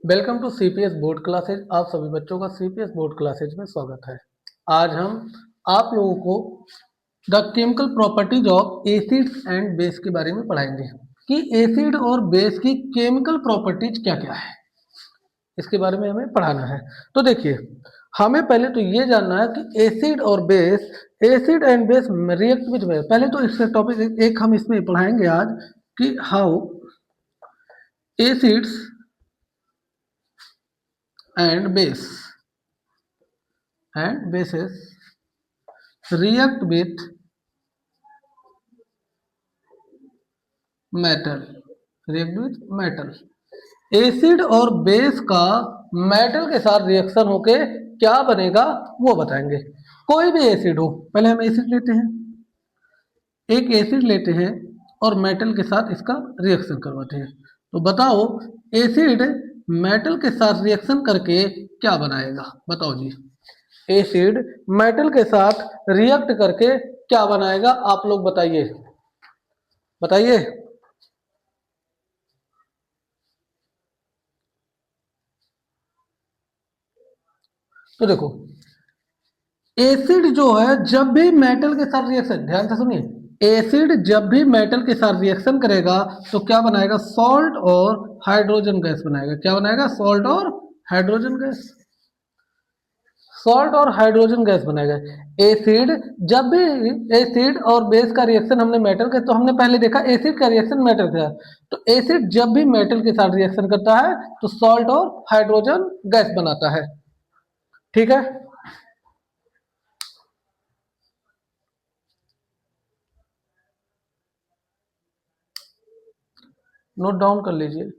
Welcome to CPS board classes. आप सभी बच्चों का सीपीएस बोर्ड क्लासेज में स्वागत है। आज हम आप लोगों को the chemical properties of acids and base के बारे में पढ़ाएंगे कि एसिड और बेस की केमिकल प्रॉपर्टीज क्या क्या है, इसके बारे में हमें पढ़ाना है। तो देखिए, हमें पहले तो ये जानना है कि एसिड और base, acid and base react which way. पहले तो इससे टॉपिक एक हम इसमें पढ़ाएंगे आज कि how acids and bases react with metal, acid और बेस का मेटल के साथ रिएक्शन होके क्या बनेगा वो बताएंगे। कोई भी एसिड हो, पहले हम एसिड लेते हैं, एक एसिड लेते हैं और मेटल के साथ इसका रिएक्शन करवाते हैं। तो बताओ, एसिड मेटल के साथ रिएक्शन करके क्या बनाएगा? बताओ जी, एसिड मेटल के साथ रिएक्ट करके क्या बनाएगा? आप लोग बताइए बताइए। तो देखो, एसिड जो है जब भी मेटल के साथ रिएक्शन, ध्यान से सुनिए, एसिड जब भी मेटल के साथ रिएक्शन करेगा तो क्या बनाएगा? सॉल्ट और हाइड्रोजन गैस बनाएगा। क्या बनाएगा? सॉल्ट और हाइड्रोजन गैस। सॉल्ट और हाइड्रोजन गैस बनाएगा। एसिड जब भी, एसिड और बेस का रिएक्शन हमने मेटल के, तो हमने पहले देखा एसिड का रिएक्शन मेटल के साथ, तो एसिड जब भी मेटल के साथ रिएक्शन करता है तो सॉल्ट और हाइड्रोजन गैस बनाता है। ठीक है, नोट डाउन कर लीजिए।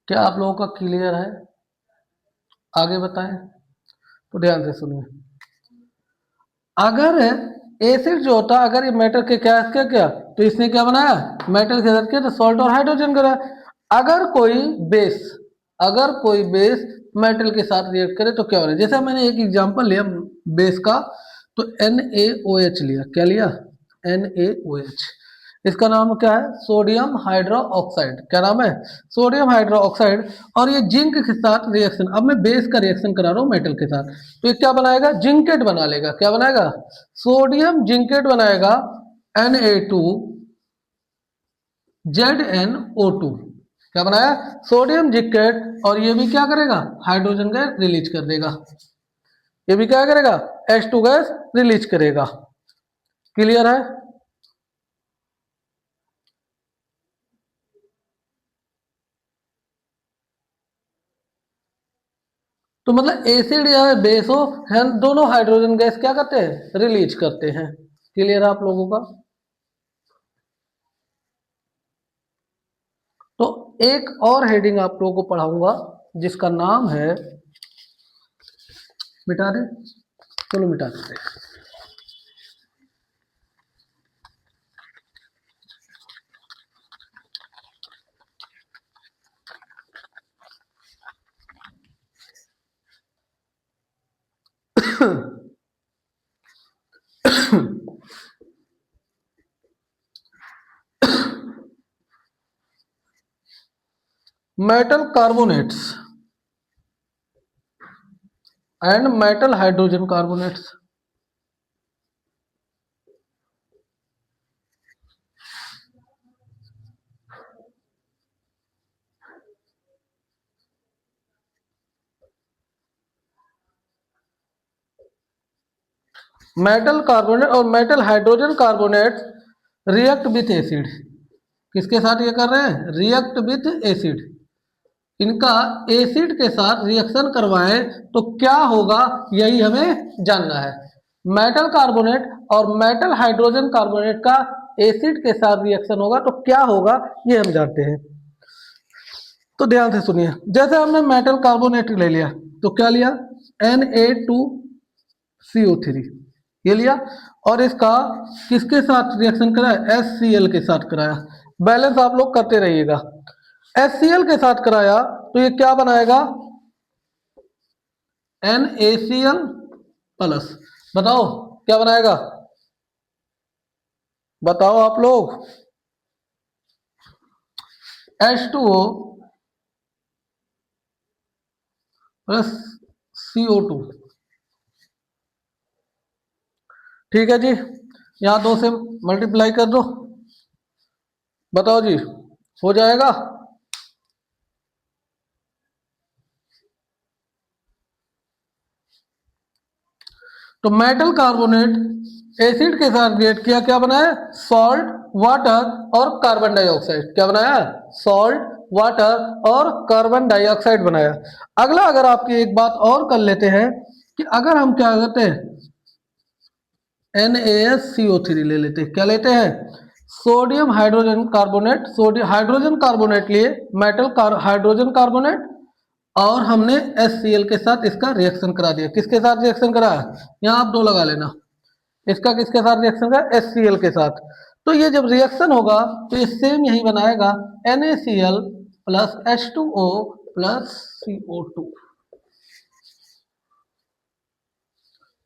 क्या आप लोगों का क्लियर है? आगे बताएं। तो ध्यान से सुनिए, अगर एसिड जो होता, अगर ये मेटल के क्या क्या क्या, तो इसने क्या बनाया? मेटल के साथ क्या? तो सॉल्ट और हाइड्रोजन करा। अगर कोई बेस, अगर कोई बेस मेटल के साथ रिएक्ट करे तो क्या हो रहा है? जैसे मैंने एक एग्जांपल लिया बेस का, तो NaOH लिया। क्या लिया? NaOH। इसका नाम क्या है? Sodium hydro oxide. क्या नाम है? Sodium hydro oxide. और ये जिंक के साथ रिएक्शन, अब मैं बेस का रिएक्शन करा रहा हूँ मेटल के साथ, तो ये क्या बनाएगा? जिंकेट बना लेगा। क्या बनाएगा? सोडियम जिंकेट बनाएगा, Na2ZnO2। क्या बनाया? Sodium zincate. और ये भी क्या करेगा? हाइड्रोजन गैस रिलीज कर देगा। ये भी क्या करेगा? H2 गैस रिलीज करेगा। क्लियर है? तो मतलब एसिड या बेस हो, दोनों हाइड्रोजन गैस क्या करते हैं? रिलीज करते हैं। क्लियर है आप लोगों का? तो एक और हेडिंग आप लोगों को पढ़ाऊंगा जिसका नाम है, मिटा दे, चलो मिटा देते हैं। Metal carbonates and metal hydrogen carbonates. Metal carbonate और metal hydrogen carbonate react with acid. किसके साथ ये कर रहे हैं? React with acid. इनका एसिड के साथ रिएक्शन करवाएं तो क्या होगा, यही हमें जानना है। मेटल कार्बोनेट और मेटल हाइड्रोजन कार्बोनेट का एसिड के साथ रिएक्शन होगा तो क्या होगा ये हम जानते हैं। तो ध्यान से सुनिए, जैसे हमने मेटल कार्बोनेट ले लिया तो क्या लिया, Na2CO3 ये लिया, और इसका किसके साथ रिएक्शन कराया, HCl के साथ कराया। बैलेंस आप लोग करते रहिएगा। HCl के साथ कराया तो ये क्या बनाएगा, NaCl प्लस। बताओ क्या बनाएगा, बताओ आप लोग, H2O प्लस CO2। ठीक है जी, यहाँ 2 से मल्टीप्लाई कर दो, बताओ जी हो जाएगा। तो मेटल कार्बोनेट एसिड के साथ रिएक्ट किया, क्या बनाया, सॉल्ट, वाटर और कार्बन डाइऑक्साइड। क्या बनाया, सॉल्ट, वाटर और कार्बन डाइऑक्साइड बनाया। अगला अगर आपकी एक बात और कर लेते हैं कि अगर हम क्या करते हैं, NaSCO3 ले लेते हैं, क्या लेते हैं, sodium hydrogen carbonate, sodium hydrogen carbonate लिए, मेटल हाइड्रोजन कार्बोनेट, और हमने HCl के साथ इसका रिएक्शन करा दिया। किसके साथ रिएक्शन कराया, यहाँ आप 2 लगा लेना, इसका किसके साथ रिएक्शन करा, HCl के साथ। तो ये जब रिएक्शन होगा तो ये सेम यही बनाएगा, NaCl plus H2O plus CO2।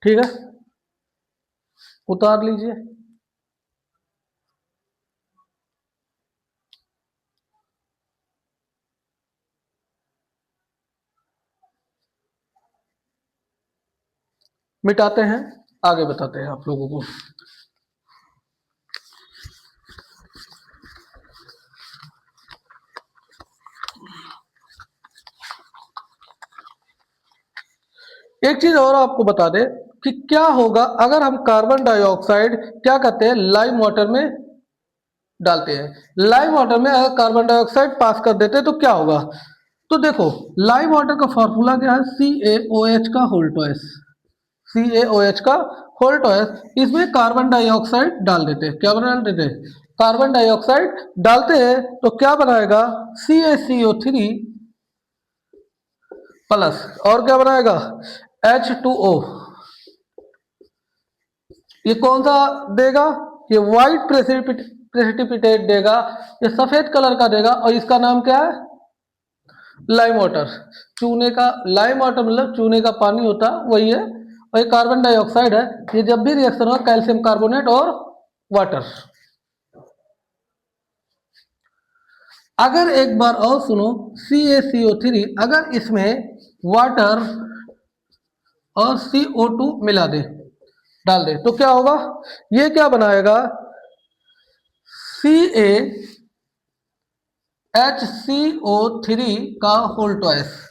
ठीक है, उतार लीजिए। मिटाते हैं, आगे बताते हैं आप लोगों को। एक चीज और आपको बता दें कि क्या होगा अगर हम कार्बन डाइऑक्साइड क्या करते हैं, लाइम वाटर में डालते हैं। लाइम वाटर में अगर कार्बन डाइऑक्साइड पास कर देते हैं तो क्या होगा, तो देखो लाइम वाटर का फॉर्मूला क्या है, CaOH का होल टॉइस, CaOH का होल टॉइस। इसमें कार्बन डाइऑक्साइड डाल देते हैं, क्या डाल देते हैं, कार्बन डाइऑक्साइड डालते हैं तो क्या बनाएगा, CaCO3 प्लस, और क्या बनाएगा, H2O। ये कौन सा देगा, ये व्हाइट प्रेसिपिटेट देगा, ये सफेद कलर का देगा, और इसका नाम क्या है, लाइम वाटर। चूने का, लाइम वाटर मतलब चूने का पानी होता वही है, और ये कार्बन डाइऑक्साइड है। ये जब भी रिएक्शन होगा कैल्शियम कार्बोनेट और वाटर। अगर एक बार और सुनो, CaCO3 अगर इसमें वाटर और CO2 मिला दे, डाल दे तो क्या होगा, ये क्या बनाएगा, CaHCO3 का होल टॉइस।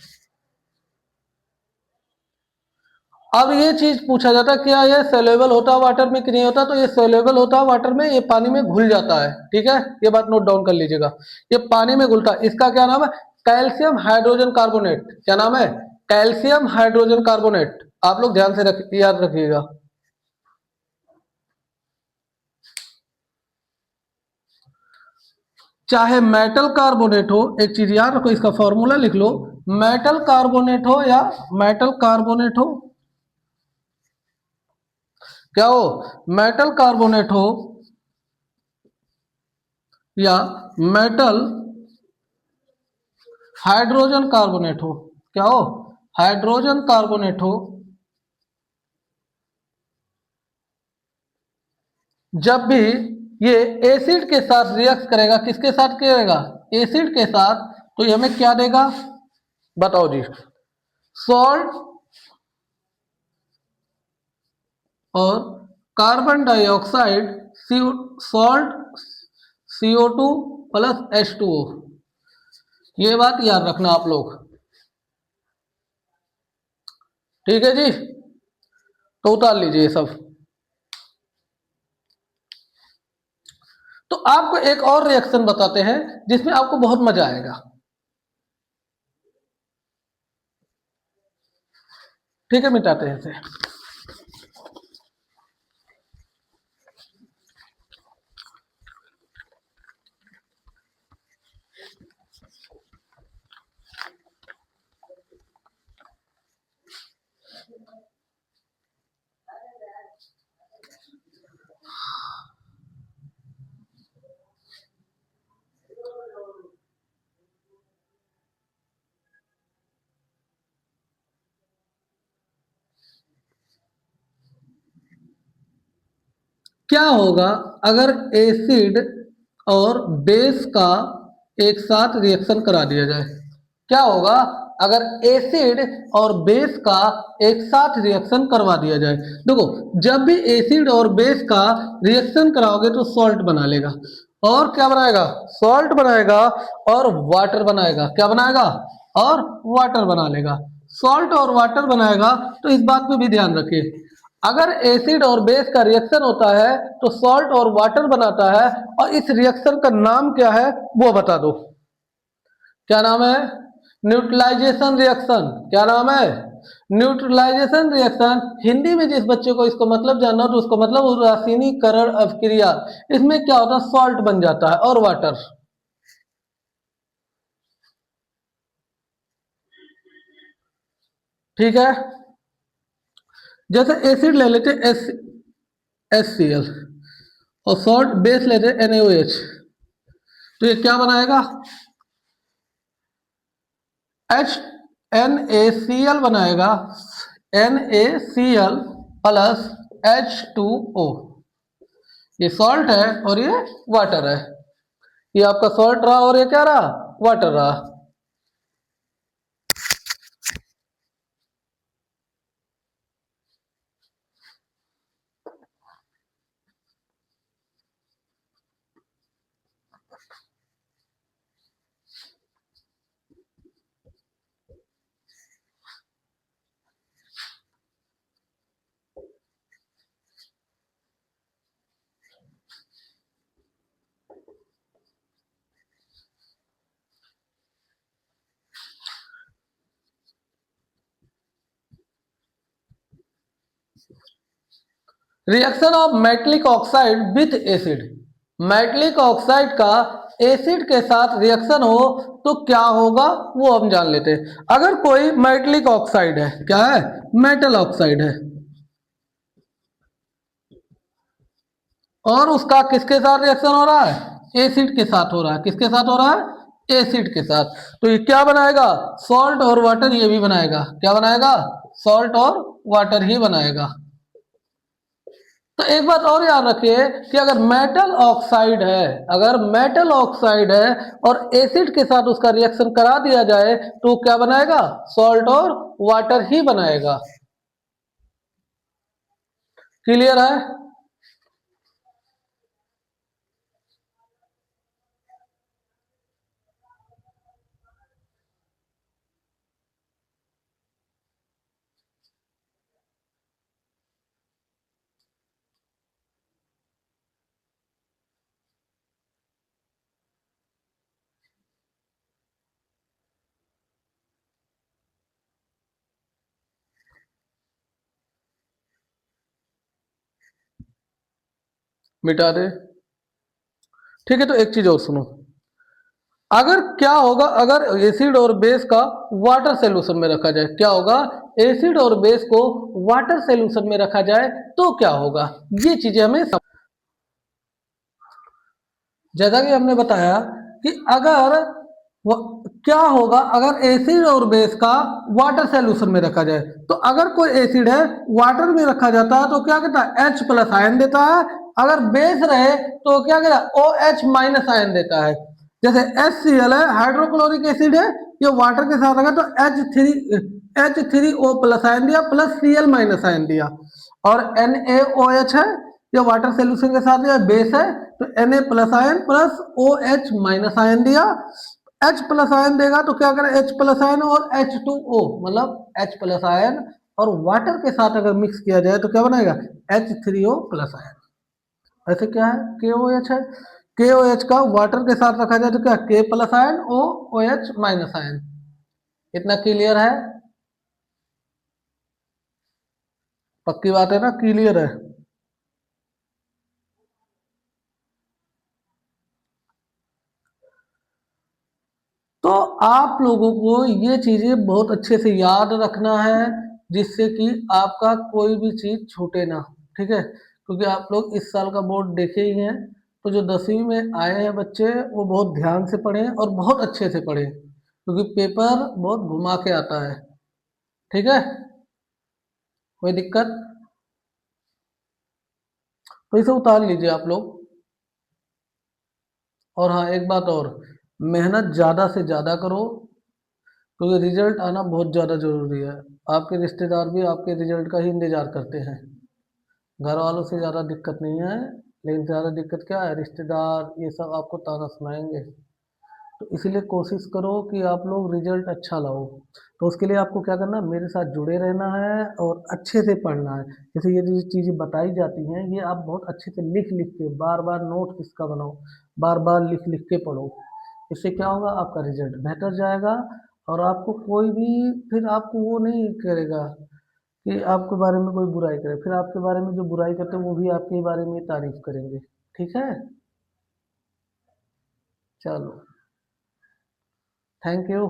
अब ये चीज पूछा जाता है क्या ये सोल्यूबल होता है वाटर में कि नहीं होता, तो ये सोल्यूबल होता है वाटर में, ये पानी में घुल जाता है। ठीक है, ये बात नोट डाउन कर लीजिएगा, ये पानी में घुलता है। इसका क्या नाम है, कैल्शियम हाइड्रोजन कार्बोनेट। क्या नाम है, कैल्शियम हाइड्रोजन कार्बोनेट। आप लोग ध्यान से याद रखिएगा। चाहे मेटल कार्बोनेट हो, एक चीज याद रखो, इसका फॉर्मूला लिख लो, मेटल कार्बोनेट हो या मेटल कार्बोनेट हो, क्या हो, मेटल कार्बोनेट हो या मेटल हाइड्रोजन कार्बोनेट हो, क्या हो, हाइड्रोजन कार्बोनेट हो, जब भी ये एसिड के साथ रिएक्ट करेगा, किसके साथ करेगा, एसिड के साथ, तो ये हमें क्या देगा, बताओ जी, सॉल्ट और carbon dioxide, salt CO2 plus H2O। ये बात याद रखना आप लोग, ठीक है जी। तो उतार लीजिए ये सब। तो आपको एक और रिएक्शन बताते हैं जिसमें आपको बहुत मजा आएगा। ठीक है, मिटाते हैं इसे। क्या होगा अगर एसिड और बेस का एक साथ रिएक्शन करा दिया जाए? क्या होगा अगर एसिड और बेस का एक साथ रिएक्शन करवा दिया जाए? देखो, जब भी एसिड और बेस का रिएक्शन कराओगे तो सॉल्ट बना लेगा, और क्या बनाएगा? सॉल्ट बनाएगा और वाटर बनाएगा। क्या बनाएगा? और वाटर बना लेगा। सॉल्ट और वाटर बनाएगा, तो इस बात पे भी ध्यान रखिए, अगर एसिड और बेस का रिएक्शन होता है तो सॉल्ट और वाटर बनाता है, और इस रिएक्शन का नाम क्या है वो बता दो। क्या नाम है? Neutralization reaction. क्या नाम है? Neutralization reaction. हिंदी में जिस बच्चे को इसको मतलब जानना हो तो उसको मतलब उदासीनीकरण अभिक्रिया। इसमें क्या होता है? सॉल्ट बन जाता है और वाटर। ठीक है, जैसे एसिड ले लेते एस एस सी एल, और सॉल्ट बेस लेते NaOH, तो ये क्या बनाएगा? एच NaCl बनाएगा, NaCl प्लस H2O। ये सॉल्ट है और ये वाटर है। ये आपका सॉल्ट रहा और ये क्या रहा? वाटर रहा। Reaction of metallic oxide with acid. Metallic oxide का एसिड के साथ रिएक्शन हो तो क्या होगा वो हम जान लेते हैं। अगर कोई मेटलिक ऑक्साइड है, क्या है? मेटल ऑक्साइड है, और उसका किसके साथ रिएक्शन हो रहा है? एसिड के साथ हो रहा है। किसके साथ हो रहा है? एसिड के साथ। तो ये क्या बनाएगा? सॉल्ट और वाटर ये भी बनाएगा। क्या बनाएगा? सॉल्ट और वाटर ही बनाएगा। तो एक बात और याद रखिए कि अगर मेटल ऑक्साइड है, अगर मेटल ऑक्साइड है और एसिड के साथ उसका रिएक्शन करा दिया जाए तो क्या बनाएगा? सॉल्ट और वाटर ही बनाएगा। क्लियर है? मिटा दे। ठीक है, तो एक चीज और सुनो, अगर क्या होगा अगर एसिड और बेस का वाटर सॉल्यूशन में रखा जाए? क्या होगा? एसिड और बेस को वाटर सॉल्यूशन में रखा जाए तो क्या होगा? ये चीजें हमें जैसा कि हमने बताया कि अगर क्या होगा अगर एसिड और बेस का वाटर सॉल्यूशन में रखा जाए, तो अगर कोई एसिड है वाटर में रखा जाता है तो क्या कहता है? H प्लस आयन देता है। अगर बेस रहे तो क्या कहता है? OH माइनस आयन देता है। जैसे HCl है, हाइड्रोक्लोरिक एसिड है, ये वाटर के साथ अगर तो H3O प्लस आयन दिया, प्लस Cl माइनस आयन दिया। और NaOH है, ये वाटर सोल्यूशन के साथ ये बेस है, तो Na plus ion plus OH minus ion दिया। H प्लस आयन देगा तो क्या करें? H प्लस आयन और H2O, मतलब H प्लस आयन और वाटर के साथ अगर मिक्स किया जाए तो क्या बनाएगा? H3O plus ion. ऐसे क्या है? KOH है, KOH का वाटर के साथ रखा जाए तो क्या? K plus ion OH minus ion. इतना क्लियर है? पक्की बात है ना? क्लियर है? तो आप लोगों को ये चीजें बहुत अच्छे से याद रखना है, जिससे कि आपका कोई भी चीज छूटे ना। ठीक है, क्योंकि आप लोग इस साल का बोर्ड देखे ही हैं, तो जो 10वीं में आए हैं बच्चे वो बहुत ध्यान से पढ़ें और बहुत अच्छे से पढ़ें, क्योंकि पेपर बहुत घुमा के आता है। ठीक है, कोई दिक्कत? तो इसे उतार लीजिए आप लोग। और हाँ, एक बात और, मेहनत ज़्यादा से ज़्यादा करो, क्योंकि रिजल्ट आना बहुत ज़्यादा ज़रूरी है। आपके रिश्तेदार भी आपके रिजल्ट का ही इंतज़ार करते हैं। घर वालों से ज़्यादा दिक्कत नहीं है, लेकिन ज़्यादा दिक्कत क्या है, रिश्तेदार ये सब आपको ताना सुनाएंगे। तो इसलिए कोशिश करो कि आप लोग रिजल्ट अच्छा लाओ। तो उसके लिए आपको क्या करना है, मेरे साथ जुड़े रहना है और अच्छे से पढ़ना है। जैसे ये जो चीज़ें बताई जाती हैं, ये आप बहुत अच्छे से लिख लिख के बार बार नोट इसका बनाओ, बार बार लिख लिख के पढ़ो। इससे क्या होगा, आपका रिजल्ट बेहतर जाएगा। और आपको कोई भी फिर आपको वो नहीं करेगा कि आपके बारे में कोई बुराई करे। फिर आपके बारे में जो बुराई करते हैं वो भी आपके बारे में तारीफ करेंगे। ठीक है, चलो, थैंक यू।